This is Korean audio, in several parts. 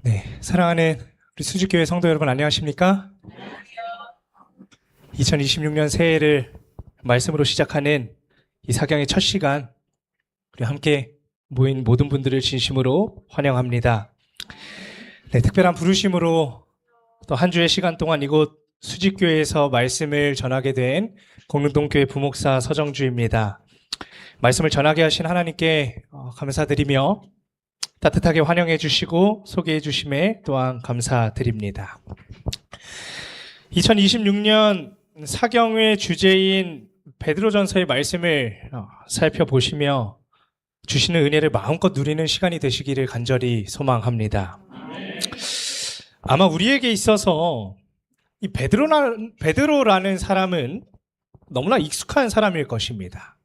네, 사랑하는 우리 수지교회 성도 여러분 안녕하십니까? 2026년 새해를 말씀으로 시작하는 이 사경의 첫 시간, 우리 함께 모인 모든 분들을 진심으로 환영합니다. 네, 특별한 부르심으로 또 한 주의 시간 동안 이곳 수지교회에서 말씀을 전하게 된 공릉동교회 부목사 서정주입니다. 말씀을 전하게 하신 하나님께 감사드리며 따뜻하게 환영해 주시고 소개해 주심에 또한 감사드립니다. 2026년 사경의 주제인 베드로전서의 말씀을 살펴보시며 주시는 은혜를 마음껏 누리는 시간이 되시기를 간절히 소망합니다. 아마 우리에게 있어서 이 베드로라는 사람은 너무나 익숙한 사람일 것입니다.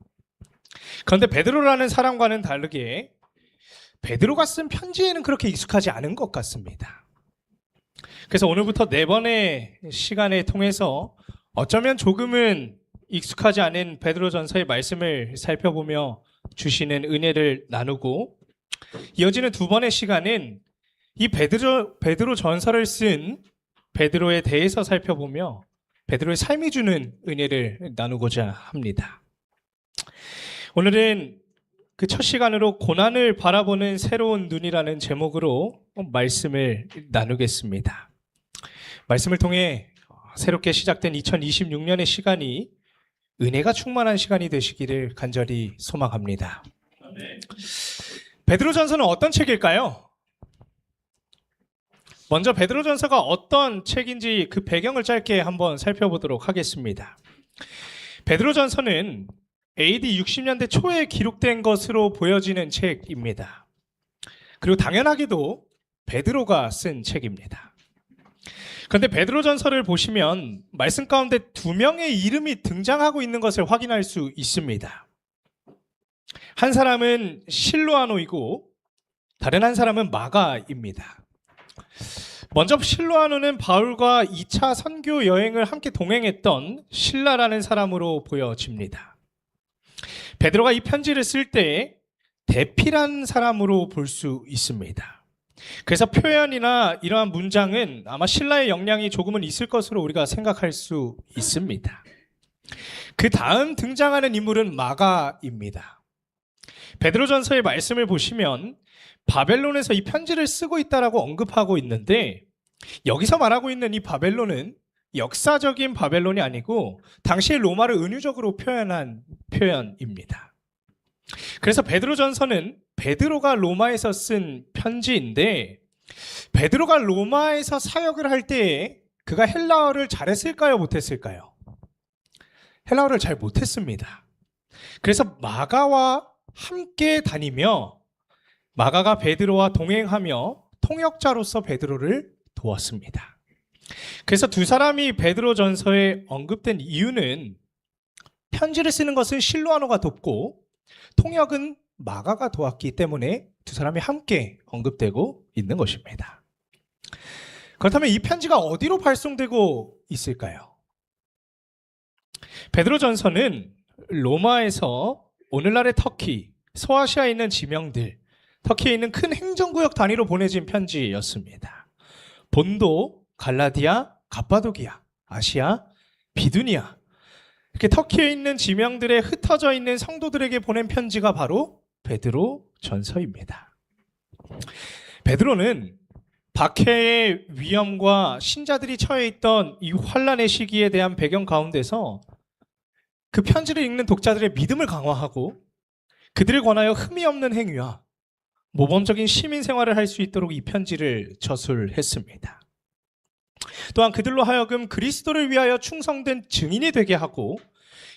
그런데 베드로라는 사람과는 다르게 베드로가 쓴 편지에는 그렇게 익숙하지 않은 것 같습니다. 그래서 오늘부터 4번의 시간을 통해서 어쩌면 조금은 익숙하지 않은 베드로전서의 말씀을 살펴보며 주시는 은혜를 나누고, 이어지는 2번의 시간은 이 베드로전서를 쓴 베드로에 대해서 살펴보며 베드로의 삶이 주는 은혜를 나누고자 합니다. 오늘은 그 첫 시간으로 고난을 바라보는 새로운 눈이라는 제목으로 말씀을 나누겠습니다. 말씀을 통해 새롭게 시작된 2026년의 시간이 은혜가 충만한 시간이 되시기를 간절히 소망합니다. 베드로전서는 어떤 책일까요? 먼저 베드로전서가 어떤 책인지 그 배경을 짧게 한번 살펴보도록 하겠습니다. 베드로전서는 AD 60년대 초에 기록된 것으로 보여지는 책입니다. 그리고 당연하게도 베드로가 쓴 책입니다. 그런데 베드로전서를 보시면 말씀 가운데 2명의 이름이 등장하고 있는 것을 확인할 수 있습니다. 한 사람은 실로아노이고 다른 한 사람은 마가입니다. 먼저 실로아노는 바울과 2차 선교 여행을 함께 동행했던 실라라는 사람으로 보여집니다. 베드로가 이 편지를 쓸 때 대피란 사람으로 볼 수 있습니다. 그래서 표현이나 이러한 문장은 아마 신라의 영향이 조금은 있을 것으로 우리가 생각할 수 있습니다. 그 다음 등장하는 인물은 마가입니다. 베드로전서의 말씀을 보시면 바벨론에서 이 편지를 쓰고 있다라고 언급하고 있는데, 여기서 말하고 있는 이 바벨론은 역사적인 바벨론이 아니고 당시의 로마를 은유적으로 표현한 표현입니다. 그래서 베드로전서는 베드로가 로마에서 쓴 편지인데, 베드로가 로마에서 사역을 할 때에 그가 헬라어를 잘했을까요? 못했을까요? 헬라어를 잘 못했습니다. 그래서 마가와 함께 다니며 마가가 베드로와 동행하며 통역자로서 베드로를 도왔습니다. 그래서 두 사람이 베드로전서에 언급된 이유는 편지를 쓰는 것은 실로아노가 돕고 통역은 마가가 도왔기 때문에 두 사람이 함께 언급되고 있는 것입니다. 그렇다면 이 편지가 어디로 발송되고 있을까요? 베드로전서는 로마에서 오늘날의 터키, 소아시아에 있는 지명들, 터키에 있는 큰 행정구역 단위로 보내진 편지였습니다. 본도, 갈라디아, 갑바도기아, 아시아, 비두니아, 이렇게 터키에 있는 지명들에 흩어져 있는 성도들에게 보낸 편지가 바로 베드로전서입니다. 베드로는 박해의 위험과 신자들이 처해 있던 이 환란의 시기에 대한 배경 가운데서 그 편지를 읽는 독자들의 믿음을 강화하고 그들을 권하여 흠이 없는 행위와 모범적인 시민 생활을 할 수 있도록 이 편지를 저술했습니다. 또한 그들로 하여금 그리스도를 위하여 충성된 증인이 되게 하고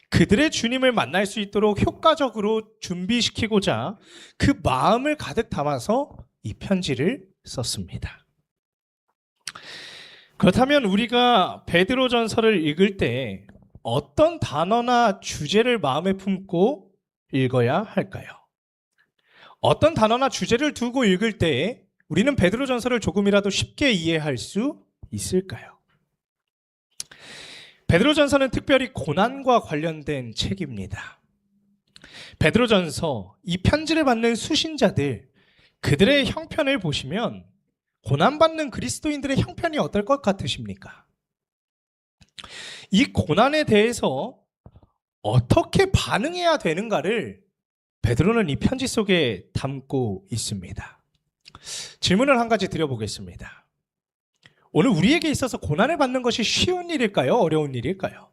그들의 주님을 만날 수 있도록 효과적으로 준비시키고자 그 마음을 가득 담아서 이 편지를 썼습니다. 그렇다면 우리가 베드로전서를 읽을 때 어떤 단어나 주제를 마음에 품고 읽어야 할까요? 어떤 단어나 주제를 두고 읽을 때 우리는 베드로전서를 조금이라도 쉽게 이해할 수 있을까요? 베드로전서는 특별히 고난과 관련된 책입니다. 베드로전서, 이 편지를 받는 수신자들, 그들의 형편을 보시면 고난받는 그리스도인들의 형편이 어떨 것 같으십니까? 이 고난에 대해서 어떻게 반응해야 되는가를 베드로는 이 편지 속에 담고 있습니다. 질문을 한 가지 드려보겠습니다. 오늘 우리에게 있어서 고난을 받는 것이 쉬운 일일까요? 어려운 일일까요?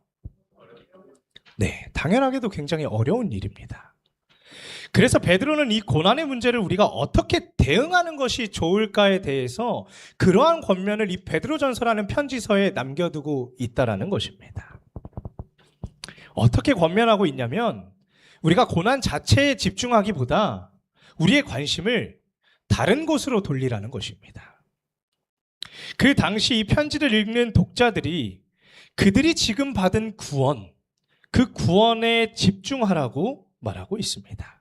네, 당연하게도 굉장히 어려운 일입니다. 그래서 베드로는 이 고난의 문제를 우리가 어떻게 대응하는 것이 좋을까에 대해서 그러한 권면을 이 베드로전서라는 편지서에 남겨두고 있다라는 것입니다. 어떻게 권면하고 있냐면 우리가 고난 자체에 집중하기보다 우리의 관심을 다른 곳으로 돌리라는 것입니다. 그 당시 이 편지를 읽는 독자들이 그들이 지금 받은 구원, 그 구원에 집중하라고 말하고 있습니다.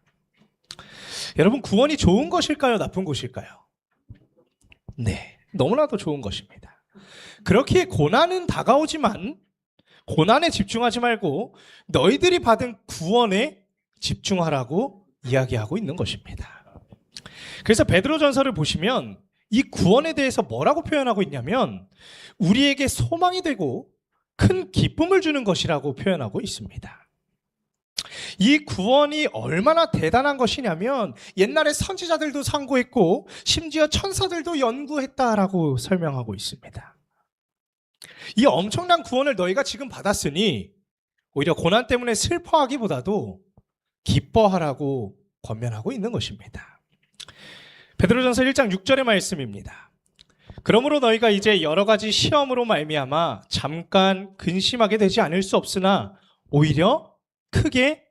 여러분, 구원이 좋은 것일까요? 나쁜 것일까요? 네, 너무나도 좋은 것입니다. 그렇기에 고난은 다가오지만 고난에 집중하지 말고 너희들이 받은 구원에 집중하라고 이야기하고 있는 것입니다. 그래서 베드로전서를 보시면 이 구원에 대해서 뭐라고 표현하고 있냐면 우리에게 소망이 되고 큰 기쁨을 주는 것이라고 표현하고 있습니다. 이 구원이 얼마나 대단한 것이냐면 옛날에 선지자들도 상고했고 심지어 천사들도 연구했다라고 설명하고 있습니다. 이 엄청난 구원을 너희가 지금 받았으니 오히려 고난 때문에 슬퍼하기보다도 기뻐하라고 권면하고 있는 것입니다. 베드로전서 1장 6절의 말씀입니다. 그러므로 너희가 이제 여러 가지 시험으로 말미암아 잠깐 근심하게 되지 않을 수 없으나 오히려 크게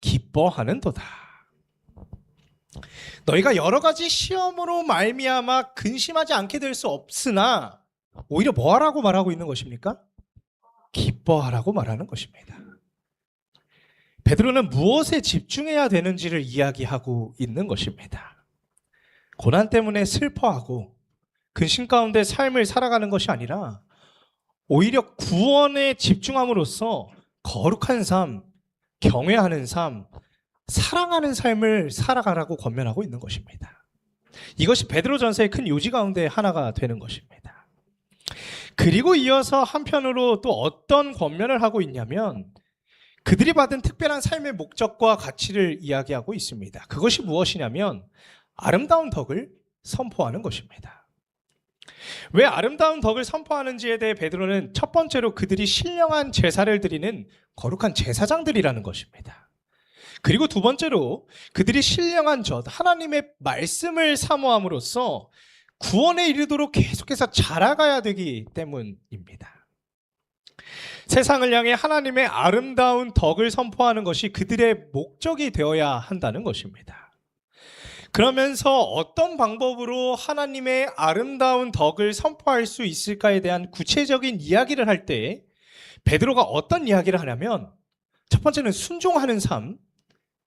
기뻐하는도다. 너희가 여러 가지 시험으로 말미암아 근심하지 않게 될 수 없으나 오히려 뭐 하라고 말하고 있는 것입니까? 기뻐하라고 말하는 것입니다. 베드로는 무엇에 집중해야 되는지를 이야기하고 있는 것입니다. 고난 때문에 슬퍼하고 근심 가운데 삶을 살아가는 것이 아니라 오히려 구원에 집중함으로써 거룩한 삶, 경외하는 삶, 사랑하는 삶을 살아가라고 권면하고 있는 것입니다. 이것이 베드로전서의 큰 요지 가운데 하나가 되는 것입니다. 그리고 이어서 한편으로 또 어떤 권면을 하고 있냐면 그들이 받은 특별한 삶의 목적과 가치를 이야기하고 있습니다. 그것이 무엇이냐면 아름다운 덕을 선포하는 것입니다. 왜 아름다운 덕을 선포하는지에 대해 베드로는 첫 번째로 그들이 신령한 제사를 드리는 거룩한 제사장들이라는 것입니다. 그리고 두 번째로 그들이 신령한 젖, 하나님의 말씀을 사모함으로써 구원에 이르도록 계속해서 자라가야 되기 때문입니다. 세상을 향해 하나님의 아름다운 덕을 선포하는 것이 그들의 목적이 되어야 한다는 것입니다. 그러면서 어떤 방법으로 하나님의 아름다운 덕을 선포할 수 있을까에 대한 구체적인 이야기를 할 때 베드로가 어떤 이야기를 하냐면 첫 번째는 순종하는 삶,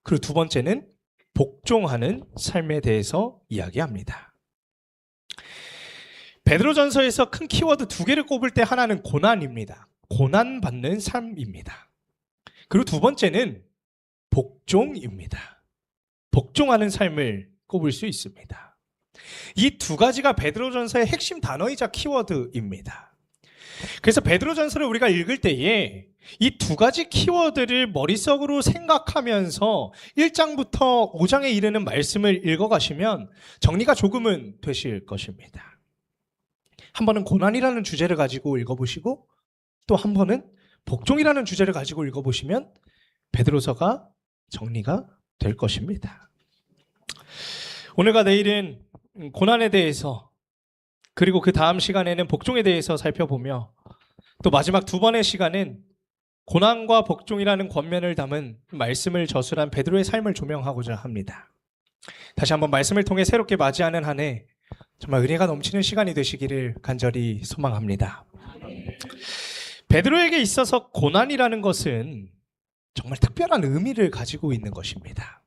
그리고 두 번째는 복종하는 삶에 대해서 이야기합니다. 베드로전서에서 큰 키워드 두 개를 꼽을 때 하나는 고난입니다. 고난받는 삶입니다. 그리고 두 번째는 복종입니다. 복종하는 삶을 꼽을 수 있습니다. 이 두 가지가 베드로전서의 핵심 단어이자 키워드입니다. 그래서 베드로전서를 우리가 읽을 때에 이 두 가지 키워드를 머릿속으로 생각하면서 1장부터 5장에 이르는 말씀을 읽어가시면 정리가 조금은 되실 것입니다. 한 번은 고난이라는 주제를 가지고 읽어보시고 또 한 번은 복종이라는 주제를 가지고 읽어보시면 베드로서가 정리가 될 것입니다. 오늘과 내일은 고난에 대해서 그리고 그 다음 시간에는 복종에 대해서 살펴보며 또 마지막 두 번의 시간은 고난과 복종이라는 권면을 담은 말씀을 저술한 베드로의 삶을 조명하고자 합니다. 다시 한번 말씀을 통해 새롭게 맞이하는 한 해 정말 은혜가 넘치는 시간이 되시기를 간절히 소망합니다. 베드로에게 있어서 고난이라는 것은 정말 특별한 의미를 가지고 있는 것입니다.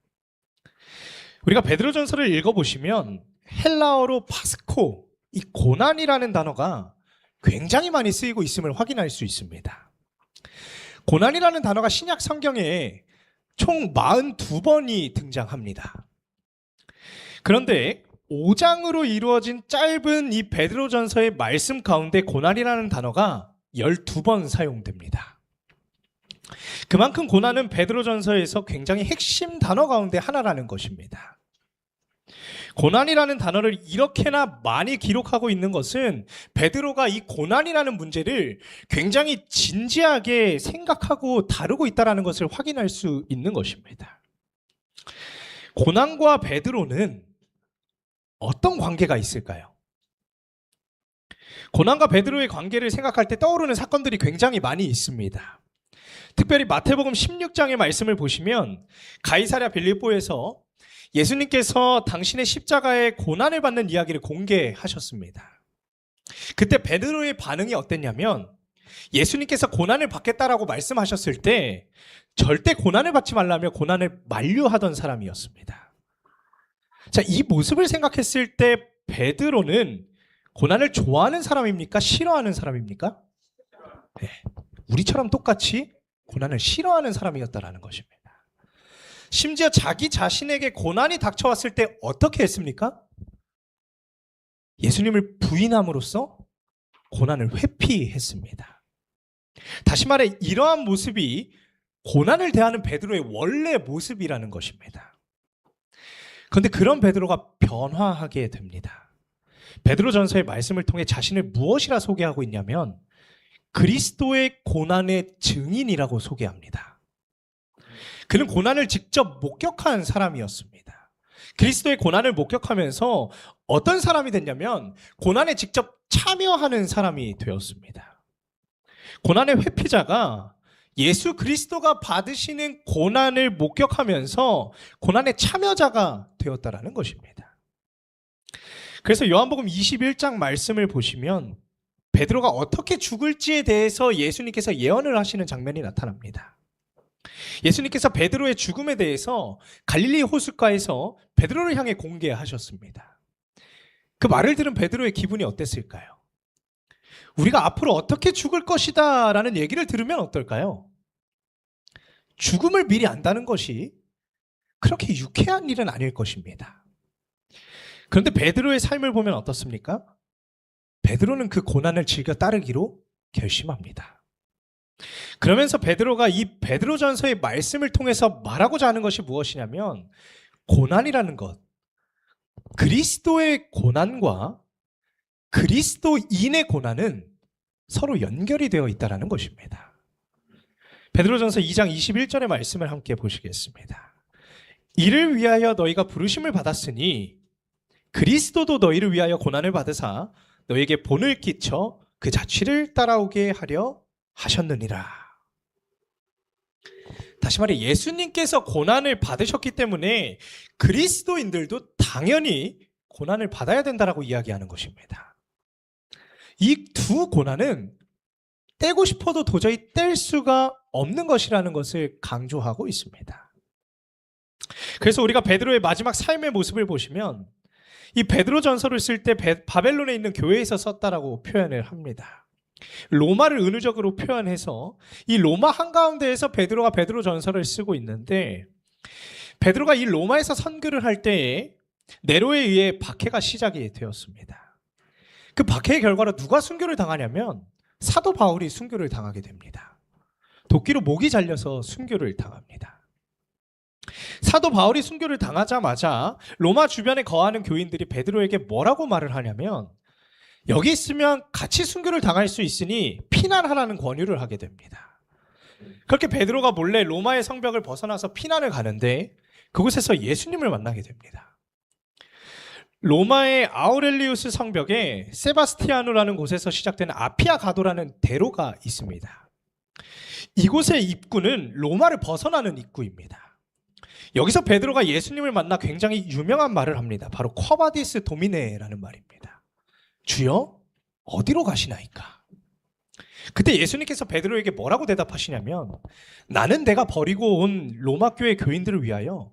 우리가 베드로전서를 읽어보시면 헬라어로 파스코, 이 고난이라는 단어가 굉장히 많이 쓰이고 있음을 확인할 수 있습니다. 고난이라는 단어가 신약 성경에 총 42번이 등장합니다. 그런데 5장으로 이루어진 짧은 이 베드로전서의 말씀 가운데 고난이라는 단어가 12번 사용됩니다. 그만큼 고난은 베드로전서에서 굉장히 핵심 단어 가운데 하나라는 것입니다. 고난이라는 단어를 이렇게나 많이 기록하고 있는 것은 베드로가 이 고난이라는 문제를 굉장히 진지하게 생각하고 다루고 있다는 것을 확인할 수 있는 것입니다. 고난과 베드로는 어떤 관계가 있을까요? 고난과 베드로의 관계를 생각할 때 떠오르는 사건들이 굉장히 많이 있습니다. 특별히 마태복음 16장의 말씀을 보시면 가이사랴 빌립보에서 예수님께서 당신의 십자가의 고난을 받는 이야기를 공개하셨습니다. 그때 베드로의 반응이 어땠냐면 예수님께서 고난을 받겠다라고 말씀하셨을 때 절대 고난을 받지 말라며 고난을 만류하던 사람이었습니다. 자, 이 모습을 생각했을 때 베드로는 고난을 좋아하는 사람입니까? 싫어하는 사람입니까? 네, 우리처럼 똑같이 고난을 싫어하는 사람이었다라는 것입니다. 심지어 자기 자신에게 고난이 닥쳐왔을 때 어떻게 했습니까? 예수님을 부인함으로써 고난을 회피했습니다. 다시 말해 이러한 모습이 고난을 대하는 베드로의 원래 모습이라는 것입니다. 그런데 그런 베드로가 변화하게 됩니다. 베드로전서의 말씀을 통해 자신을 무엇이라 소개하고 있냐면 그리스도의 고난의 증인이라고 소개합니다. 그는 고난을 직접 목격한 사람이었습니다. 그리스도의 고난을 목격하면서 어떤 사람이 됐냐면 고난에 직접 참여하는 사람이 되었습니다. 고난의 회피자가 예수 그리스도가 받으시는 고난을 목격하면서 고난의 참여자가 되었다라는 것입니다. 그래서 요한복음 21장 말씀을 보시면 베드로가 어떻게 죽을지에 대해서 예수님께서 예언을 하시는 장면이 나타납니다. 예수님께서 베드로의 죽음에 대해서 갈릴리 호숫가에서 베드로를 향해 공개하셨습니다. 그 말을 들은 베드로의 기분이 어땠을까요? 우리가 앞으로 어떻게 죽을 것이다 라는 얘기를 들으면 어떨까요? 죽음을 미리 안다는 것이 그렇게 유쾌한 일은 아닐 것입니다. 그런데 베드로의 삶을 보면 어떻습니까? 베드로는 그 고난을 즐겨 따르기로 결심합니다. 그러면서 베드로가 이 베드로전서의 말씀을 통해서 말하고자 하는 것이 무엇이냐면 고난이라는 것, 그리스도의 고난과 그리스도인의 고난은 서로 연결이 되어 있다는 것입니다. 베드로전서 2장 21절의 말씀을 함께 보시겠습니다. 이를 위하여 너희가 부르심을 받았으니 그리스도도 너희를 위하여 고난을 받으사 너희에게 본을 끼쳐 그 자취를 따라오게 하려 하셨느니라. 다시 말해 예수님께서 고난을 받으셨기 때문에 그리스도인들도 당연히 고난을 받아야 된다라고 이야기하는 것입니다. 이 두 고난은 떼고 싶어도 도저히 뗄 수가 없는 것이라는 것을 강조하고 있습니다. 그래서 우리가 베드로의 마지막 삶의 모습을 보시면 이 베드로 전서를 쓸 때 바벨론에 있는 교회에서 썼다라고 표현을 합니다. 로마를 은유적으로 표현해서 이 로마 한가운데에서 베드로가 베드로 전서를 쓰고 있는데 베드로가 이 로마에서 선교를 할 때에 네로에 의해 박해가 시작이 되었습니다. 그 박해의 결과로 누가 순교를 당하냐면 사도 바울이 순교를 당하게 됩니다. 도끼로 목이 잘려서 순교를 당합니다. 사도 바울이 순교를 당하자마자 로마 주변에 거하는 교인들이 베드로에게 뭐라고 말을 하냐면 여기 있으면 같이 순교를 당할 수 있으니 피난하라는 권유를 하게 됩니다. 그렇게 베드로가 몰래 로마의 성벽을 벗어나서 피난을 가는데 그곳에서 예수님을 만나게 됩니다. 로마의 아우렐리우스 성벽에 세바스티아누라는 곳에서 시작되는 아피아 가도라는 대로가 있습니다. 이곳의 입구는 로마를 벗어나는 입구입니다. 여기서 베드로가 예수님을 만나 굉장히 유명한 말을 합니다. 바로 쿼바디스 도미네라는 말입니다. 주여 어디로 가시나이까? 그때 예수님께서 베드로에게 뭐라고 대답하시냐면 나는 내가 버리고 온 로마 교회 교인들을 위하여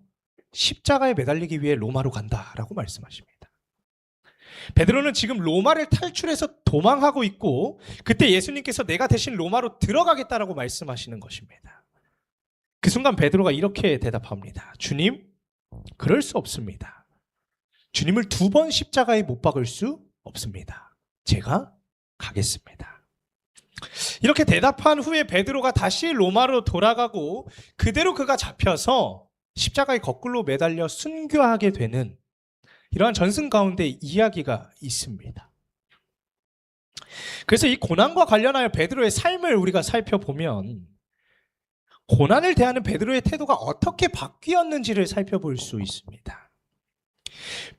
십자가에 매달리기 위해 로마로 간다라고 말씀하십니다. 베드로는 지금 로마를 탈출해서 도망하고 있고 그때 예수님께서 내가 대신 로마로 들어가겠다라고 말씀하시는 것입니다. 그 순간 베드로가 이렇게 대답합니다. 주님, 그럴 수 없습니다. 주님을 2번 십자가에 못 박을 수 없습니다. 제가 가겠습니다. 이렇게 대답한 후에 베드로가 다시 로마로 돌아가고 그대로 그가 잡혀서 십자가에 거꾸로 매달려 순교하게 되는 이러한 전승 가운데 이야기가 있습니다. 그래서 이 고난과 관련하여 베드로의 삶을 우리가 살펴보면 고난을 대하는 베드로의 태도가 어떻게 바뀌었는지를 살펴볼 수 있습니다.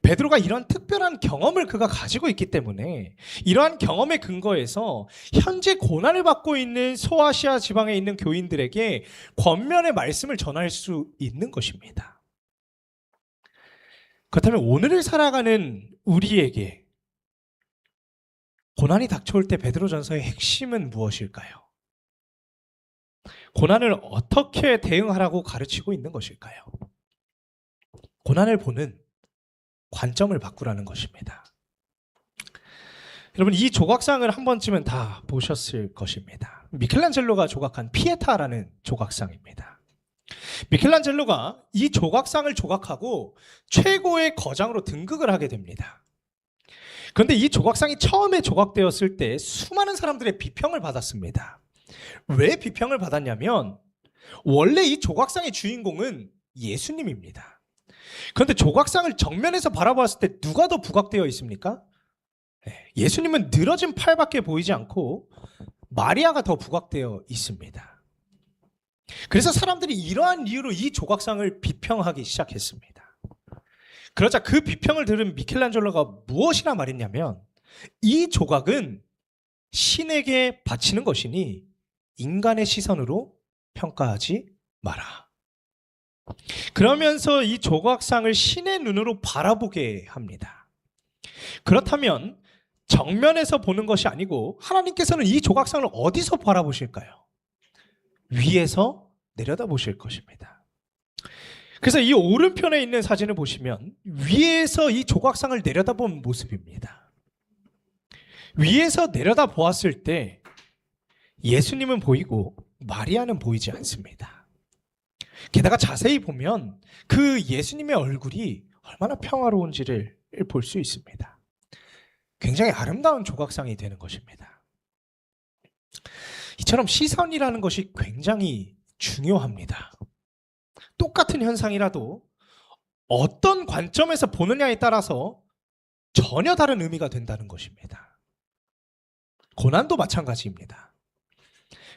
베드로가 이런 특별한 경험을 그가 가지고 있기 때문에 이러한 경험의 근거에서 현재 고난을 받고 있는 소아시아 지방에 있는 교인들에게 권면의 말씀을 전할 수 있는 것입니다. 그렇다면 오늘을 살아가는 우리에게 고난이 닥쳐올 때 베드로전서의 핵심은 무엇일까요? 고난을 어떻게 대응하라고 가르치고 있는 것일까요? 고난을 보는 관점을 바꾸라는 것입니다. 여러분, 이 조각상을 한 번쯤은 다 보셨을 것입니다. 미켈란젤로가 조각한 피에타라는 조각상입니다. 미켈란젤로가 이 조각상을 조각하고 최고의 거장으로 등극을 하게 됩니다. 그런데 이 조각상이 처음에 조각되었을 때 수많은 사람들의 비평을 받았습니다. 왜 비평을 받았냐면 원래 이 조각상의 주인공은 예수님입니다. 그런데 조각상을 정면에서 바라보았을 때 누가 더 부각되어 있습니까? 예수님은 늘어진 팔밖에 보이지 않고 마리아가 더 부각되어 있습니다. 그래서 사람들이 이러한 이유로 이 조각상을 비평하기 시작했습니다. 그러자 그 비평을 들은 미켈란젤로가 무엇이라 말했냐면 이 조각은 신에게 바치는 것이니 인간의 시선으로 평가하지 마라. 그러면서 이 조각상을 신의 눈으로 바라보게 합니다. 그렇다면 정면에서 보는 것이 아니고 하나님께서는 이 조각상을 어디서 바라보실까요? 위에서 내려다 보실 것입니다. 그래서 이 오른편에 있는 사진을 보시면 위에서 이 조각상을 내려다본 모습입니다. 위에서 내려다 보았을 때 예수님은 보이고 마리아는 보이지 않습니다. 게다가 자세히 보면 그 예수님의 얼굴이 얼마나 평화로운지를 볼 수 있습니다. 굉장히 아름다운 조각상이 되는 것입니다. 이처럼 시선이라는 것이 굉장히 중요합니다. 똑같은 현상이라도 어떤 관점에서 보느냐에 따라서 전혀 다른 의미가 된다는 것입니다. 고난도 마찬가지입니다.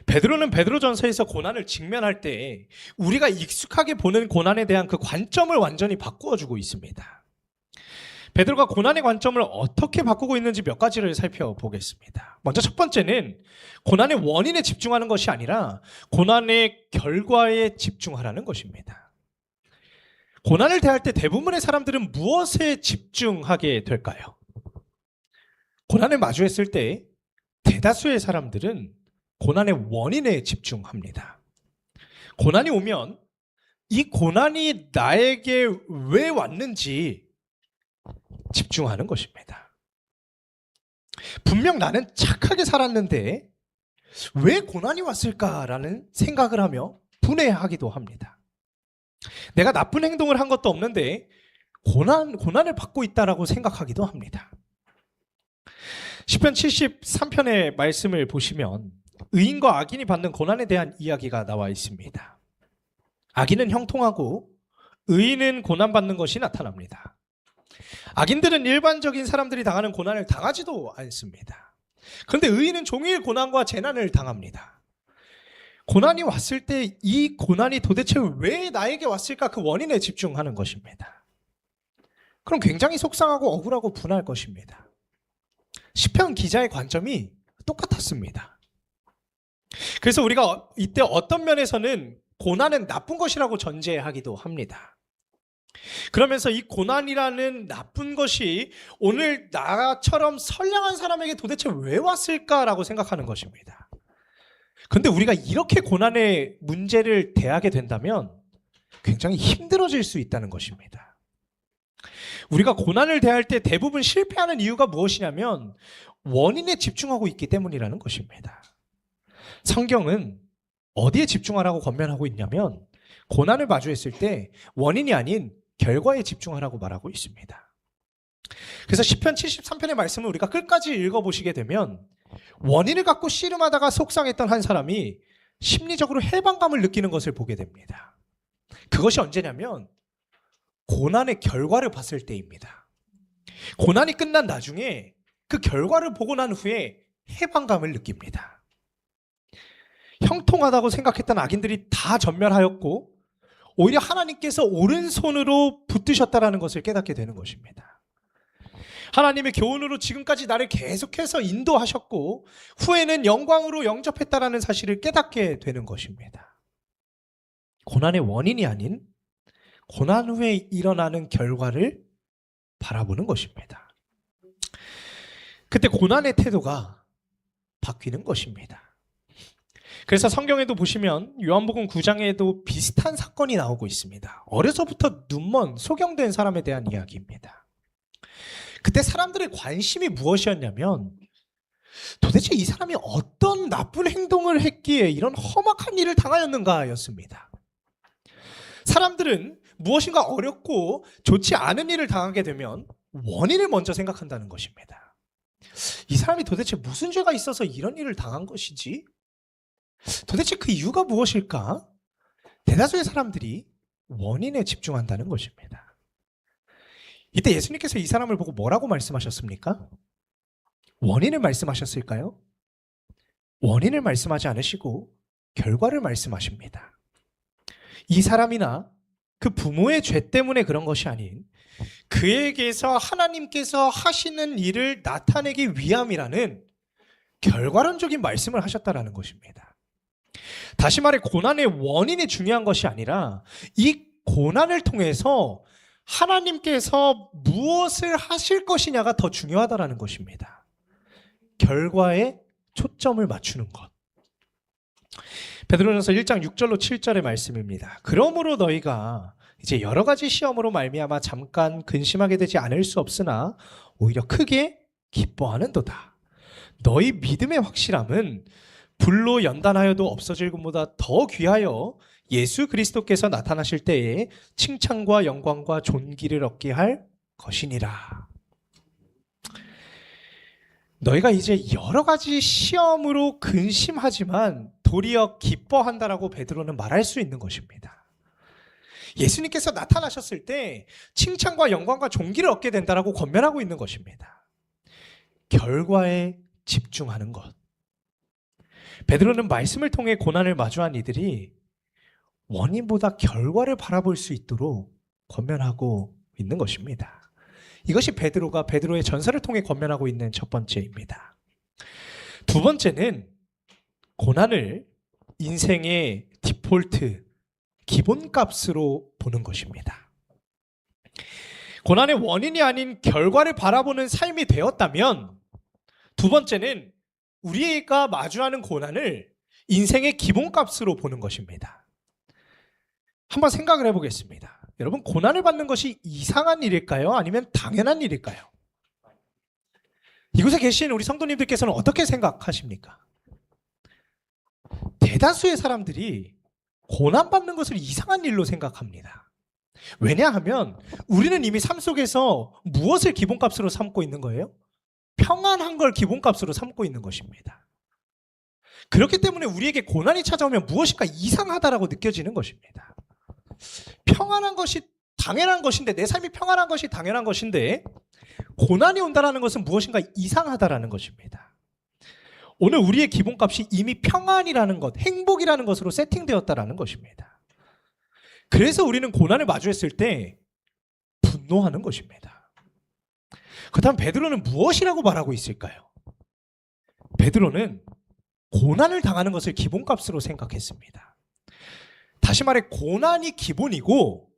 베드로는 베드로전서에서 고난을 직면할 때 우리가 익숙하게 보는 고난에 대한 그 관점을 완전히 바꾸어주고 있습니다. 베드로가 고난의 관점을 어떻게 바꾸고 있는지 몇 가지를 살펴보겠습니다. 먼저 첫 번째는 고난의 원인에 집중하는 것이 아니라 고난의 결과에 집중하라는 것입니다. 고난을 대할 때 대부분의 사람들은 무엇에 집중하게 될까요? 고난을 마주했을 때 대다수의 사람들은 고난의 원인에 집중합니다. 고난이 오면 이 고난이 나에게 왜 왔는지 집중하는 것입니다. 분명 나는 착하게 살았는데 왜 고난이 왔을까라는 생각을 하며 분해하기도 합니다. 내가 나쁜 행동을 한 것도 없는데 고난을 받고 있다라고 생각하기도 합니다. 시편 73편의 말씀을 보시면 의인과 악인이 받는 고난에 대한 이야기가 나와 있습니다. 악인은 형통하고 의인은 고난받는 것이 나타납니다. 악인들은 일반적인 사람들이 당하는 고난을 당하지도 않습니다. 그런데 의인은 종일 고난과 재난을 당합니다. 고난이 왔을 때 이 고난이 도대체 왜 나에게 왔을까 그 원인에 집중하는 것입니다. 그럼 굉장히 속상하고 억울하고 분할 것입니다. 시편 기자의 관점이 똑같았습니다. 그래서 우리가 이때 어떤 면에서는 고난은 나쁜 것이라고 전제하기도 합니다. 그러면서 이 고난이라는 나쁜 것이 오늘 나처럼 선량한 사람에게 도대체 왜 왔을까라고 생각하는 것입니다. 그런데 우리가 이렇게 고난의 문제를 대하게 된다면 굉장히 힘들어질 수 있다는 것입니다. 우리가 고난을 대할 때 대부분 실패하는 이유가 무엇이냐면 원인에 집중하고 있기 때문이라는 것입니다. 성경은 어디에 집중하라고 권면하고 있냐면 고난을 마주했을 때 원인이 아닌 결과에 집중하라고 말하고 있습니다. 그래서 시편 73편의 말씀을 우리가 끝까지 읽어보시게 되면 원인을 갖고 씨름하다가 속상했던 한 사람이 심리적으로 해방감을 느끼는 것을 보게 됩니다. 그것이 언제냐면 고난의 결과를 봤을 때입니다. 고난이 끝난 나중에 그 결과를 보고 난 후에 해방감을 느낍니다. 형통하다고 생각했던 악인들이 다 전멸하였고 오히려 하나님께서 오른손으로 붙드셨다라는 것을 깨닫게 되는 것입니다. 하나님의 교훈으로 지금까지 나를 계속해서 인도하셨고 후에는 영광으로 영접했다라는 사실을 깨닫게 되는 것입니다. 고난의 원인이 아닌 고난 후에 일어나는 결과를 바라보는 것입니다. 그때 고난의 태도가 바뀌는 것입니다. 그래서 성경에도 보시면 요한복음 9장에도 비슷한 사건이 나오고 있습니다. 어려서부터 눈먼 소경된 사람에 대한 이야기입니다. 그때 사람들의 관심이 무엇이었냐면 도대체 이 사람이 어떤 나쁜 행동을 했기에 이런 험악한 일을 당하였는가였습니다. 사람들은 무엇인가 어렵고 좋지 않은 일을 당하게 되면 원인을 먼저 생각한다는 것입니다. 이 사람이 도대체 무슨 죄가 있어서 이런 일을 당한 것이지? 도대체 그 이유가 무엇일까? 대다수의 사람들이 원인에 집중한다는 것입니다. 이때 예수님께서 이 사람을 보고 뭐라고 말씀하셨습니까? 원인을 말씀하셨을까요? 원인을 말씀하지 않으시고 결과를 말씀하십니다. 이 사람이나 그 부모의 죄 때문에 그런 것이 아닌 그에게서 하나님께서 하시는 일을 나타내기 위함이라는 결과론적인 말씀을 하셨다라는 것입니다. 다시 말해 고난의 원인이 중요한 것이 아니라 이 고난을 통해서 하나님께서 무엇을 하실 것이냐가 더 중요하다라는 것입니다. 결과에 초점을 맞추는 것. 베드로전서 1장 6절로 7절의 말씀입니다. 그러므로 너희가 이제 여러 가지 시험으로 말미암아 잠깐 근심하게 되지 않을 수 없으나 오히려 크게 기뻐하는도다. 너희 믿음의 확실함은 불로 연단하여도 없어질 것보다 더 귀하여 예수 그리스도께서 나타나실 때에 칭찬과 영광과 존귀를 얻게 할 것이니라. 너희가 이제 여러 가지 시험으로 근심하지만 도리어 기뻐한다라고 베드로는 말할 수 있는 것입니다. 예수님께서 나타나셨을 때 칭찬과 영광과 존귀를 얻게 된다라고 권면하고 있는 것입니다. 결과에 집중하는 것. 베드로는 말씀을 통해 고난을 마주한 이들이 원인보다 결과를 바라볼 수 있도록 권면하고 있는 것입니다. 이것이 베드로가 베드로의 전설을 통해 권면하고 있는 첫 번째입니다. 두 번째는 고난을 인생의 디폴트, 기본값으로 보는 것입니다. 고난의 원인이 아닌 결과를 바라보는 삶이 되었다면 두 번째는 우리가 마주하는 고난을 인생의 기본값으로 보는 것입니다. 한번 생각을 해보겠습니다. 여러분, 고난을 받는 것이 이상한 일일까요? 아니면 당연한 일일까요? 이곳에 계신 우리 성도님들께서는 어떻게 생각하십니까? 대다수의 사람들이 고난받는 것을 이상한 일로 생각합니다. 왜냐하면 우리는 이미 삶 속에서 무엇을 기본값으로 삼고 있는 거예요? 평안한 걸 기본값으로 삼고 있는 것입니다. 그렇기 때문에 우리에게 고난이 찾아오면 무엇인가 이상하다라고 느껴지는 것입니다. 평안한 것이 당연한 것인데, 내 삶이 평안한 것이 당연한 것인데 고난이 온다는 것은 무엇인가 이상하다라는 것입니다. 오늘 우리의 기본값이 이미 평안이라는 것, 행복이라는 것으로 세팅되었다라는 것입니다. 그래서 우리는 고난을 마주했을 때 분노하는 것입니다. 그렇다면 베드로는 무엇이라고 말하고 있을까요? 베드로는 고난을 당하는 것을 기본값으로 생각했습니다. 다시 말해 고난이 기본이고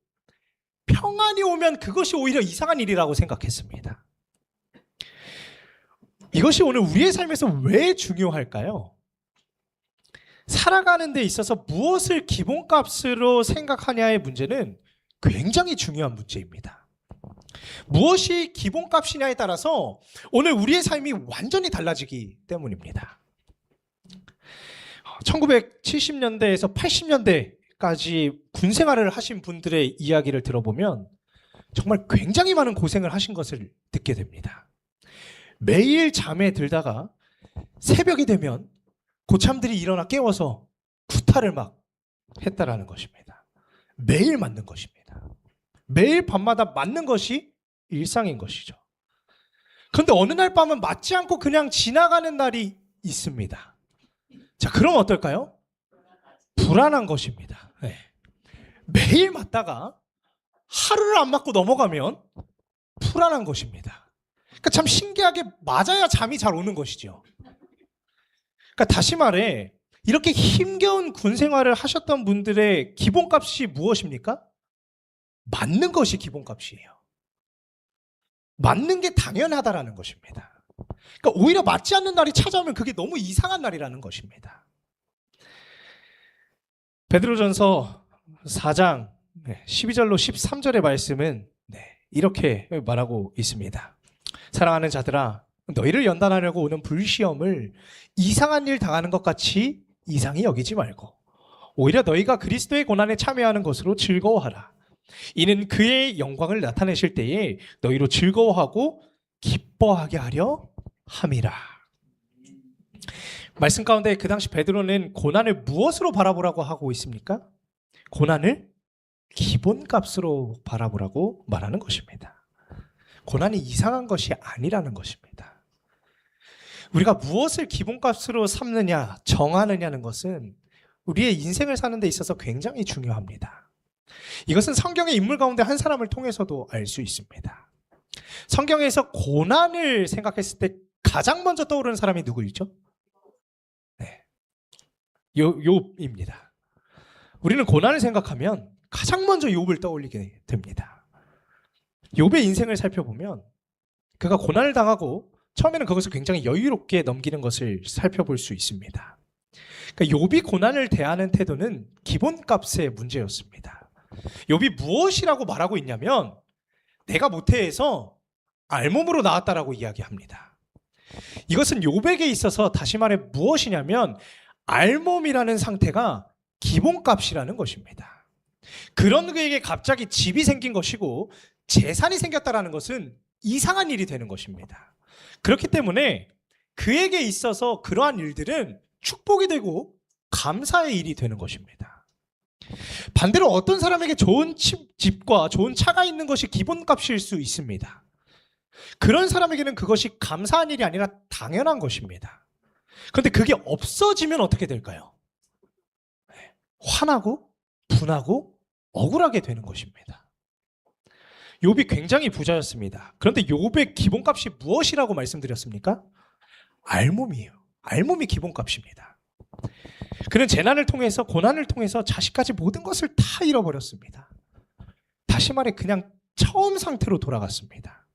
평안이 오면 그것이 오히려 이상한 일이라고 생각했습니다. 이것이 오늘 우리의 삶에서 왜 중요할까요? 살아가는 데 있어서 무엇을 기본값으로 생각하냐의 문제는 굉장히 중요한 문제입니다. 무엇이 기본값이냐에 따라서 오늘 우리의 삶이 완전히 달라지기 때문입니다. 1970년대에서 80년대까지 군 생활을 하신 분들의 이야기를 들어보면 정말 굉장히 많은 고생을 하신 것을 듣게 됩니다. 매일 잠에 들다가 새벽이 되면 고참들이 일어나 깨워서 구타를 막 했다라는 것입니다. 매일 맞는 것입니다. 매일 밤마다 맞는 것이 일상인 것이죠. 그런데 어느 날 밤은 맞지 않고 그냥 지나가는 날이 있습니다. 자, 그럼 어떨까요? 불안한 것입니다. 네. 매일 맞다가 하루를 안 맞고 넘어가면 불안한 것입니다. 그러니까 참 신기하게 맞아야 잠이 잘 오는 것이죠. 그러니까 다시 말해 이렇게 힘겨운 군 생활을 하셨던 분들의 기본값이 무엇입니까? 맞는 것이 기본값이에요. 맞는 게 당연하다라는 것입니다. 그러니까 오히려 맞지 않는 날이 찾아오면 그게 너무 이상한 날이라는 것입니다. 베드로전서 4장 12절로 13절의 말씀은 이렇게 말하고 있습니다. 사랑하는 자들아, 너희를 연단하려고 오는 불시험을 이상한 일 당하는 것 같이 이상히 여기지 말고 오히려 너희가 그리스도의 고난에 참여하는 것으로 즐거워하라. 이는 그의 영광을 나타내실 때에 너희로 즐거워하고 기뻐하게 하려 함이라. 말씀 가운데 그 당시 베드로는 고난을 무엇으로 바라보라고 하고 있습니까? 고난을 기본값으로 바라보라고 말하는 것입니다. 고난이 이상한 것이 아니라는 것입니다. 우리가 무엇을 기본값으로 삼느냐, 정하느냐는 것은 우리의 인생을 사는 데 있어서 굉장히 중요합니다. 이것은 성경의 인물 가운데 한 사람을 통해서도 알 수 있습니다. 성경에서 고난을 생각했을 때 가장 먼저 떠오르는 사람이 누구이죠? 욥입니다. 우리는 고난을 생각하면 가장 먼저 욥을 떠올리게 됩니다. 욥의 인생을 살펴보면 그가 고난을 당하고 처음에는 그것을 굉장히 여유롭게 넘기는 것을 살펴볼 수 있습니다. 그러니까 욥이 고난을 대하는 태도는 기본값의 문제였습니다. 욥이 무엇이라고 말하고 있냐면 내가 모태에서 알몸으로 나왔다라고 이야기합니다. 이것은 욥에게 있어서 다시 말해 무엇이냐면 알몸이라는 상태가 기본값이라는 것입니다. 그런 그에게 갑자기 집이 생긴 것이고 재산이 생겼다는 것은 이상한 일이 되는 것입니다. 그렇기 때문에 그에게 있어서 그러한 일들은 축복이 되고 감사의 일이 되는 것입니다. 반대로 어떤 사람에게 좋은 집과 좋은 차가 있는 것이 기본값일 수 있습니다. 그런 사람에게는 그것이 감사한 일이 아니라 당연한 것입니다. 그런데 그게 없어지면 어떻게 될까요? 화나고 분하고 억울하게 되는 것입니다. 욥이 굉장히 부자였습니다. 그런데 욥의 기본값이 무엇이라고 말씀드렸습니까? 알몸이에요. 알몸이 기본값입니다. 그는 재난을 통해서 고난을 통해서 자식까지 모든 것을 다 잃어버렸습니다. 다시 말해 그냥 처음 상태로 돌아갔습니다.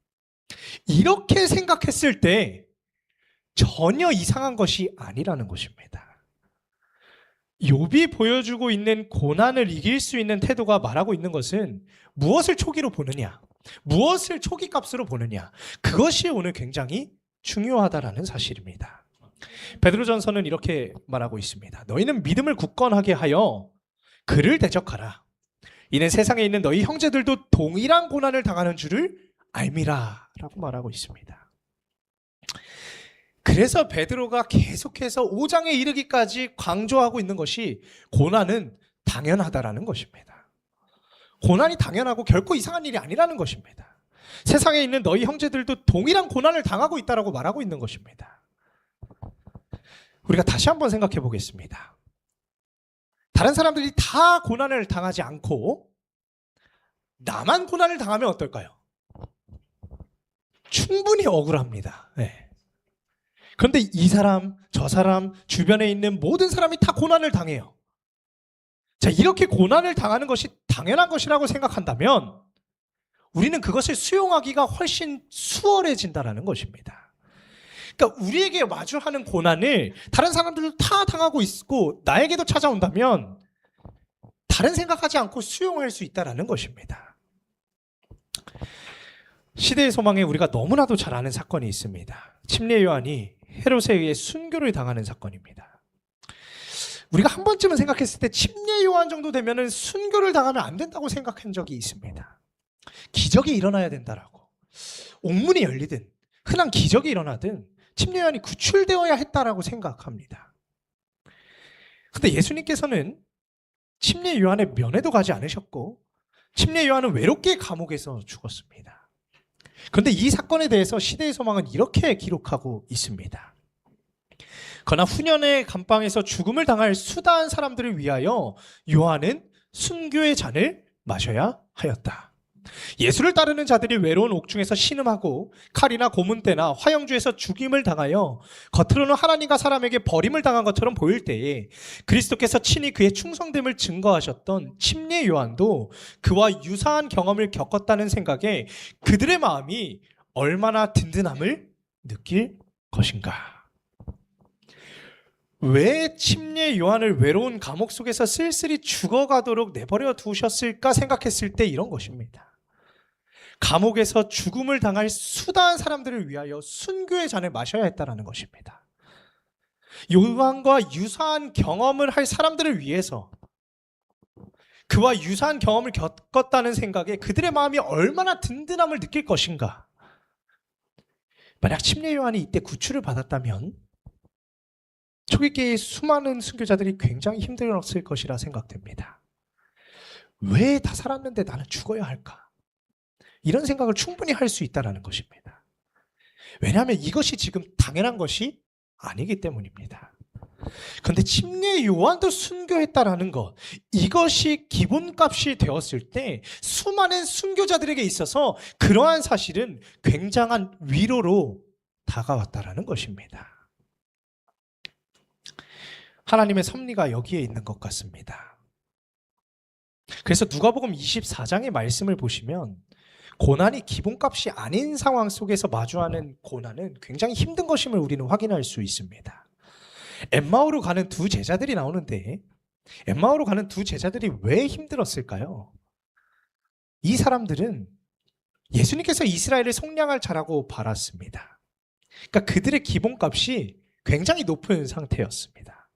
이렇게 생각했을 때 전혀 이상한 것이 아니라는 것입니다. 욥이 보여주고 있는 고난을 이길 수 있는 태도가 말하고 있는 것은 무엇을 초기로 보느냐, 무엇을 초기값으로 보느냐, 그것이 오늘 굉장히 중요하다라는 사실입니다. 베드로전서는 이렇게 말하고 있습니다. 너희는 믿음을 굳건하게 하여 그를 대적하라. 이는 세상에 있는 너희 형제들도 동일한 고난을 당하는 줄을 알미라 라고 말하고 있습니다. 그래서 베드로가 계속해서 5장에 이르기까지 강조하고 있는 것이 고난은 당연하다라는 것입니다. 고난이 당연하고 결코 이상한 일이 아니라는 것입니다. 세상에 있는 너희 형제들도 동일한 고난을 당하고 있다라고 말하고 있는 것입니다. 우리가 다시 한번 생각해 보겠습니다. 다른 사람들이 다 고난을 당하지 않고 나만 고난을 당하면 어떨까요? 충분히 억울합니다. 네. 그런데 이 사람, 저 사람, 주변에 있는 모든 사람이 다 고난을 당해요. 자, 이렇게 고난을 당하는 것이 당연한 것이라고 생각한다면 우리는 그것을 수용하기가 훨씬 수월해진다는 것입니다. 그러니까 우리에게 마주하는 고난을 다른 사람들도 다 당하고 있고 나에게도 찾아온다면 다른 생각하지 않고 수용할 수 있다는 것입니다. 시대의 소망에 우리가 너무나도 잘 아는 사건이 있습니다. 침례 요한이 헤롯에 의해 순교를 당하는 사건입니다. 우리가 한 번쯤은 생각했을 때 침례 요한 정도 되면은 순교를 당하면 안 된다고 생각한 적이 있습니다. 기적이 일어나야 된다라고, 옥문이 열리든 흔한 기적이 일어나든 침례 요한이 구출되어야 했다라고 생각합니다. 근데 예수님께서는 침례 요한의 면회도 가지 않으셨고 침례 요한은 외롭게 감옥에서 죽었습니다. 그런데 이 사건에 대해서 시대의 소망은 이렇게 기록하고 있습니다. 그러나 후년의 감방에서 죽음을 당할 수다한 사람들을 위하여 요한은 순교의 잔을 마셔야 하였다. 예수를 따르는 자들이 외로운 옥중에서 신음하고 칼이나 고문대나 화형주에서 죽임을 당하여 겉으로는 하나님과 사람에게 버림을 당한 것처럼 보일 때에 그리스도께서 친히 그의 충성됨을 증거하셨던 침례 요한도 그와 유사한 경험을 겪었다는 생각에 그들의 마음이 얼마나 든든함을 느낄 것인가. 왜 침례 요한을 외로운 감옥 속에서 쓸쓸히 죽어가도록 내버려 두셨을까 생각했을 때 이런 것입니다. 감옥에서 죽음을 당할 수다한 사람들을 위하여 순교의 잔을 마셔야 했다는 것입니다. 요한과 유사한 경험을 할 사람들을 위해서, 그와 유사한 경험을 겪었다는 생각에 그들의 마음이 얼마나 든든함을 느낄 것인가. 만약 침례 요한이 이때 구출을 받았다면 초기계의 수많은 순교자들이 굉장히 힘들었을 것이라 생각됩니다. 왜 다 살았는데 나는 죽어야 할까? 이런 생각을 충분히 할 수 있다는 것입니다. 왜냐하면 이것이 지금 당연한 것이 아니기 때문입니다. 그런데 침례 요한도 순교했다라는 것, 이것이 기본값이 되었을 때 수많은 순교자들에게 있어서 그러한 사실은 굉장한 위로로 다가왔다라는 것입니다. 하나님의 섭리가 여기에 있는 것 같습니다. 그래서 누가복음 24장의 말씀을 보시면 고난이 기본값이 아닌 상황 속에서 마주하는 고난은 굉장히 힘든 것임을 우리는 확인할 수 있습니다. 엠마오로 가는 두 제자들이 나오는데 엠마오로 가는 두 제자들이 왜 힘들었을까요? 이 사람들은 예수님께서 이스라엘을 속량할 자라고 바랐습니다. 그러니까 그들의 기본값이 굉장히 높은 상태였습니다.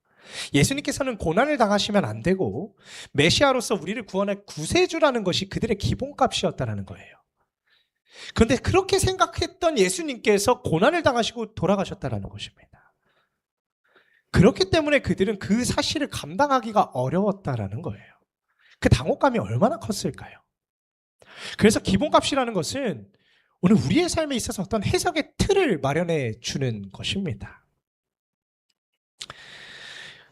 예수님께서는 고난을 당하시면 안 되고 메시아로서 우리를 구원할 구세주라는 것이 그들의 기본값이었다는 거예요. 그런데 그렇게 생각했던 예수님께서 고난을 당하시고 돌아가셨다는 것입니다. 그렇기 때문에 그들은 그 사실을 감당하기가 어려웠다는 거예요. 그 당혹감이 얼마나 컸을까요? 그래서 기본값이라는 것은 오늘 우리의 삶에 있어서 어떤 해석의 틀을 마련해 주는 것입니다.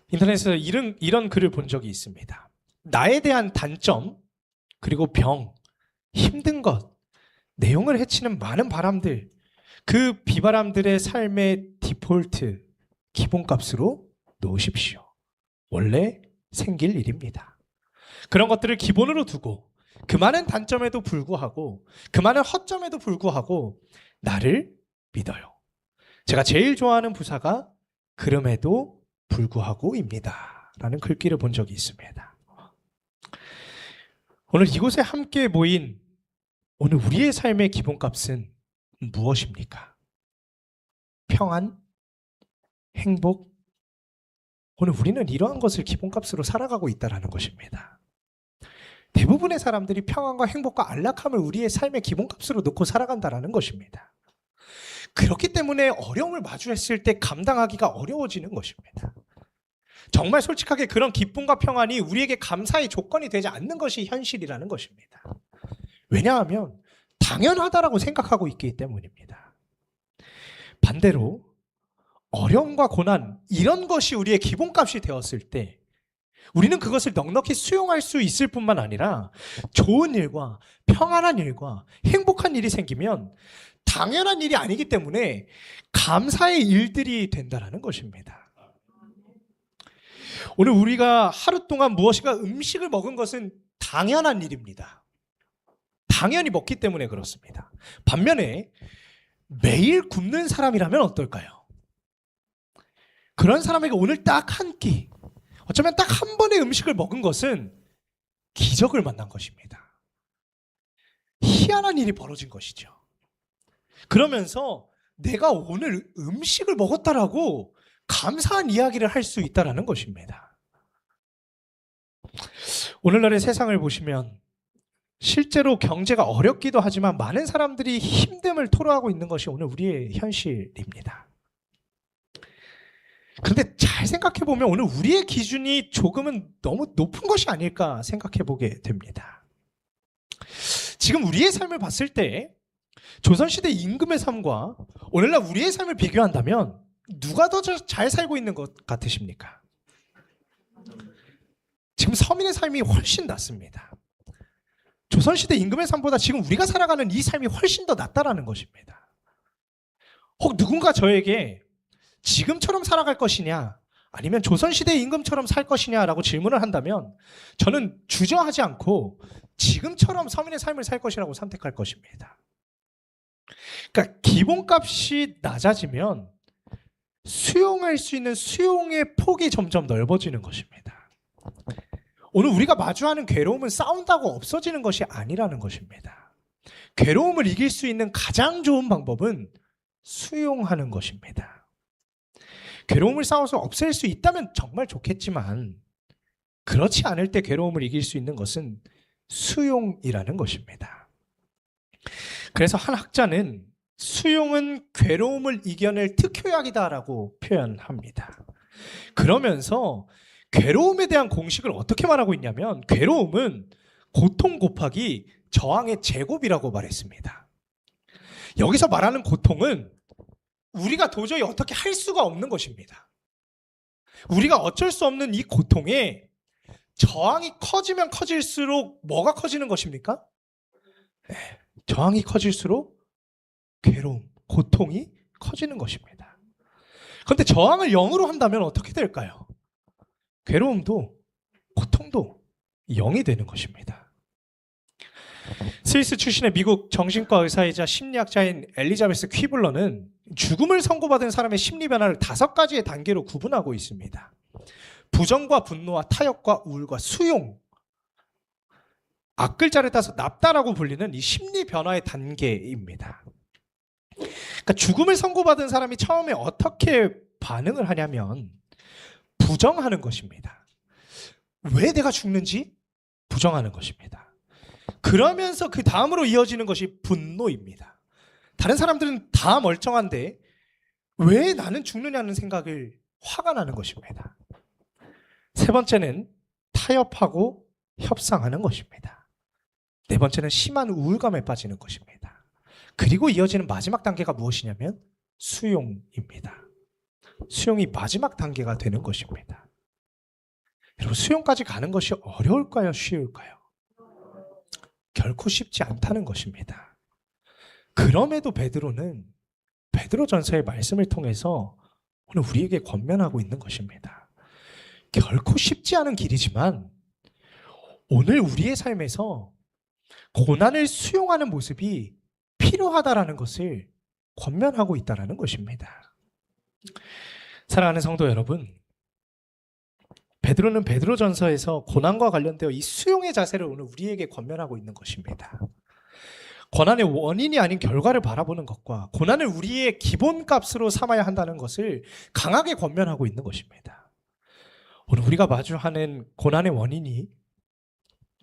인터넷에서 이런 글을 본 적이 있습니다. 나에 대한 단점, 그리고 병, 힘든 것, 내용을 해치는 많은 바람들, 그 비바람들의 삶의 디폴트, 기본값으로 놓으십시오. 원래 생길 일입니다. 그런 것들을 기본으로 두고 그 많은 단점에도 불구하고 그 많은 허점에도 불구하고 나를 믿어요. 제가 제일 좋아하는 부사가 그럼에도 불구하고입니다 라는 글귀를 본 적이 있습니다. 오늘 이곳에 함께 모인 오늘 우리의 삶의 기본값은 무엇입니까? 평안? 행복? 오늘 우리는 이러한 것을 기본값으로 살아가고 있다는 것입니다. 대부분의 사람들이 평안과 행복과 안락함을 우리의 삶의 기본값으로 놓고 살아간다는 것입니다. 그렇기 때문에 어려움을 마주했을 때 감당하기가 어려워지는 것입니다. 정말 솔직하게 그런 기쁨과 평안이 우리에게 감사의 조건이 되지 않는 것이 현실이라는 것입니다. 왜냐하면 당연하다라고 생각하고 있기 때문입니다. 반대로 어려움과 고난, 이런 것이 우리의 기본값이 되었을 때 우리는 그것을 넉넉히 수용할 수 있을 뿐만 아니라 좋은 일과 평안한 일과 행복한 일이 생기면 당연한 일이 아니기 때문에 감사의 일들이 된다는 것입니다. 오늘 우리가 하루 동안 무엇인가 음식을 먹은 것은 당연한 일입니다. 당연히 먹기 때문에 그렇습니다. 반면에 매일 굶는 사람이라면 어떨까요? 그런 사람에게 오늘 딱 한 끼, 어쩌면 딱 한 번의 음식을 먹은 것은 기적을 만난 것입니다. 희한한 일이 벌어진 것이죠. 그러면서 내가 오늘 음식을 먹었다라고 감사한 이야기를 할 수 있다는 것입니다. 오늘날의 세상을 보시면 실제로 경제가 어렵기도 하지만 많은 사람들이 힘듦을 토로하고 있는 것이 오늘 우리의 현실입니다. 그런데 잘 생각해 보면 오늘 우리의 기준이 조금은 너무 높은 것이 아닐까 생각해 보게 됩니다. 지금 우리의 삶을 봤을 때 조선시대 임금의 삶과 오늘날 우리의 삶을 비교한다면 누가 더 잘 살고 있는 것 같으십니까? 지금 서민의 삶이 훨씬 낫습니다. 조선시대 임금의 삶보다 지금 우리가 살아가는 이 삶이 훨씬 더 낫다라는 것입니다. 혹 누군가 저에게 지금처럼 살아갈 것이냐 아니면 조선시대 임금처럼 살 것이냐라고 질문을 한다면 저는 주저하지 않고 지금처럼 서민의 삶을 살 것이라고 선택할 것입니다. 그러니까 기본값이 낮아지면 수용할 수 있는 수용의 폭이 점점 넓어지는 것입니다. 오늘 우리가 마주하는 괴로움은 싸운다고 없어지는 것이 아니라는 것입니다. 괴로움을 이길 수 있는 가장 좋은 방법은 수용하는 것입니다. 괴로움을 싸워서 없앨 수 있다면 정말 좋겠지만 그렇지 않을 때 괴로움을 이길 수 있는 것은 수용이라는 것입니다. 그래서 한 학자는 수용은 괴로움을 이겨낼 특효약이다라고 표현합니다. 그러면서 괴로움에 대한 공식을 어떻게 말하고 있냐면 괴로움은 고통 곱하기 저항의 제곱이라고 말했습니다. 여기서 말하는 고통은 우리가 도저히 어떻게 할 수가 없는 것입니다. 우리가 어쩔 수 없는 이 고통에 저항이 커지면 커질수록 뭐가 커지는 것입니까? 저항이 커질수록 괴로움, 고통이 커지는 것입니다. 그런데 저항을 0으로 한다면 어떻게 될까요? 괴로움도 고통도 0이 되는 것입니다. 스위스 출신의 미국 정신과 의사이자 심리학자인 엘리자베스 퀴블러는 죽음을 선고받은 사람의 심리 변화를 5가지의 단계로 구분하고 있습니다. 부정과 분노와 타협과 우울과 수용, 앞글자를 따서 납다라고 불리는 이 심리 변화의 단계입니다. 그러니까 죽음을 선고받은 사람이 처음에 어떻게 반응을 하냐면 부정하는 것입니다. 왜 내가 죽는지 부정하는 것입니다. 그러면서 그 다음으로 이어지는 것이 분노입니다. 다른 사람들은 다 멀쩡한데 왜 나는 죽느냐는 생각을 화가 나는 것입니다. 세 번째는 타협하고 협상하는 것입니다. 네 번째는 심한 우울감에 빠지는 것입니다. 그리고 이어지는 마지막 단계가 무엇이냐면 수용입니다. 수용이 마지막 단계가 되는 것입니다. 여러분, 수용까지 가는 것이 어려울까요? 쉬울까요? 결코 쉽지 않다는 것입니다. 그럼에도 베드로는 베드로전서의 말씀을 통해서 오늘 우리에게 권면하고 있는 것입니다. 결코 쉽지 않은 길이지만 오늘 우리의 삶에서 고난을 수용하는 모습이 필요하다라는 것을 권면하고 있다는 것입니다. 사랑하는 성도 여러분, 베드로는 베드로전서에서 고난과 관련되어 이 수용의 자세를 오늘 우리에게 권면하고 있는 것입니다. 고난의 원인이 아닌 결과를 바라보는 것과 고난을 우리의 기본값으로 삼아야 한다는 것을 강하게 권면하고 있는 것입니다. 오늘 우리가 마주하는 고난의 원인이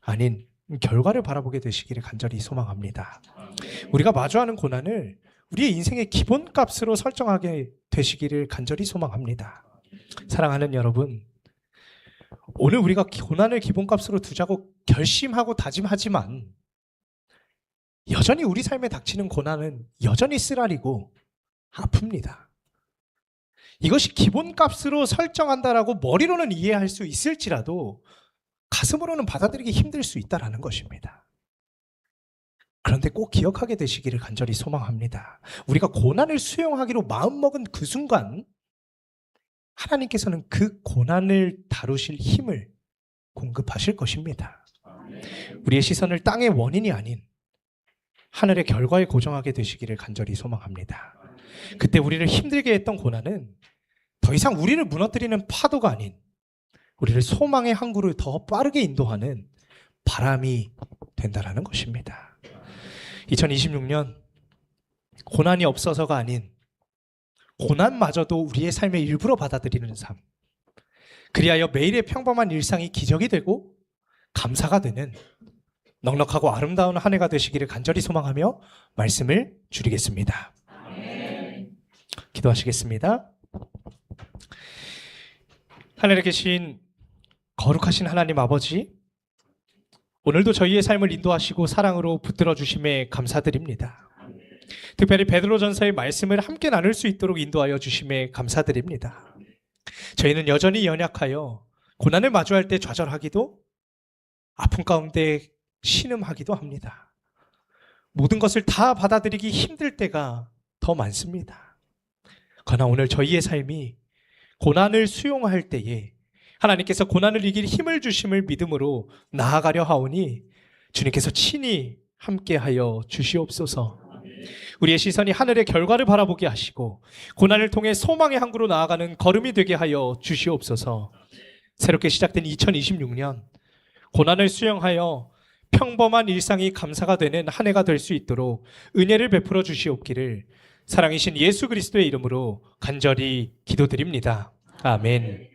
아닌 결과를 바라보게 되시기를 간절히 소망합니다. 우리가 마주하는 고난을 우리의 인생의 기본값으로 설정하게 되시기를 간절히 소망합니다. 사랑하는 여러분, 오늘 우리가 고난을 기본값으로 두자고 결심하고 다짐하지만 여전히 우리 삶에 닥치는 고난은 여전히 쓰라리고 아픕니다. 이것이 기본값으로 설정한다라고 머리로는 이해할 수 있을지라도 가슴으로는 받아들이기 힘들 수 있다는 것입니다. 그런데 꼭 기억하게 되시기를 간절히 소망합니다. 우리가 고난을 수용하기로 마음먹은 그 순간 하나님께서는 그 고난을 다루실 힘을 공급하실 것입니다. 우리의 시선을 땅의 원인이 아닌 하늘의 결과에 고정하게 되시기를 간절히 소망합니다. 그때 우리를 힘들게 했던 고난은 더 이상 우리를 무너뜨리는 파도가 아닌 우리를 소망의 항구를 더 빠르게 인도하는 바람이 된다는 것입니다. 2026년 고난이 없어서가 아닌 고난마저도 우리의 삶의 일부로 받아들이는 삶, 그리하여 매일의 평범한 일상이 기적이 되고 감사가 되는 넉넉하고 아름다운 한 해가 되시기를 간절히 소망하며 말씀을 줄이겠습니다. 기도하시겠습니다. 하늘에 계신 거룩하신 하나님 아버지, 오늘도 저희의 삶을 인도하시고 사랑으로 붙들어 주심에 감사드립니다. 특별히 베드로전서의 말씀을 함께 나눌 수 있도록 인도하여 주심에 감사드립니다. 저희는 여전히 연약하여 고난을 마주할 때 좌절하기도, 아픔 가운데 신음하기도 합니다. 모든 것을 다 받아들이기 힘들 때가 더 많습니다. 그러나 오늘 저희의 삶이 고난을 수용할 때에 하나님께서 고난을 이길 힘을 주심을 믿음으로 나아가려 하오니 주님께서 친히 함께하여 주시옵소서. 우리의 시선이 하늘의 결과를 바라보게 하시고 고난을 통해 소망의 항구로 나아가는 걸음이 되게 하여 주시옵소서. 새롭게 시작된 2026년, 고난을 수용하여 평범한 일상이 감사가 되는 한 해가 될 수 있도록 은혜를 베풀어 주시옵기를 사랑이신 예수 그리스도의 이름으로 간절히 기도드립니다. 아멘.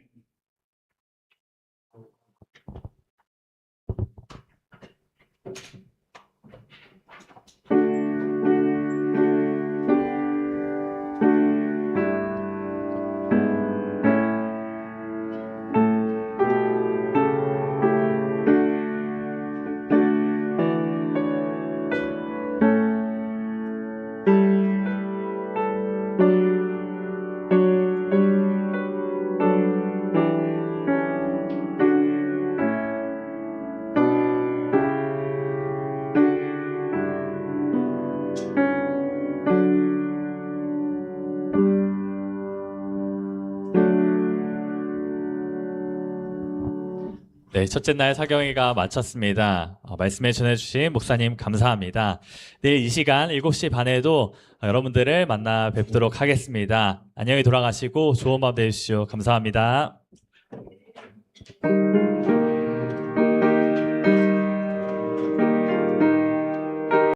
네, 첫째 날 사경회가 마쳤습니다. 말씀해 전해주신 목사님 감사합니다. 내일 이 시간 7시 반에도 여러분들을 만나 뵙도록 하겠습니다. 안녕히 돌아가시고 좋은 밤 되십시오. 감사합니다.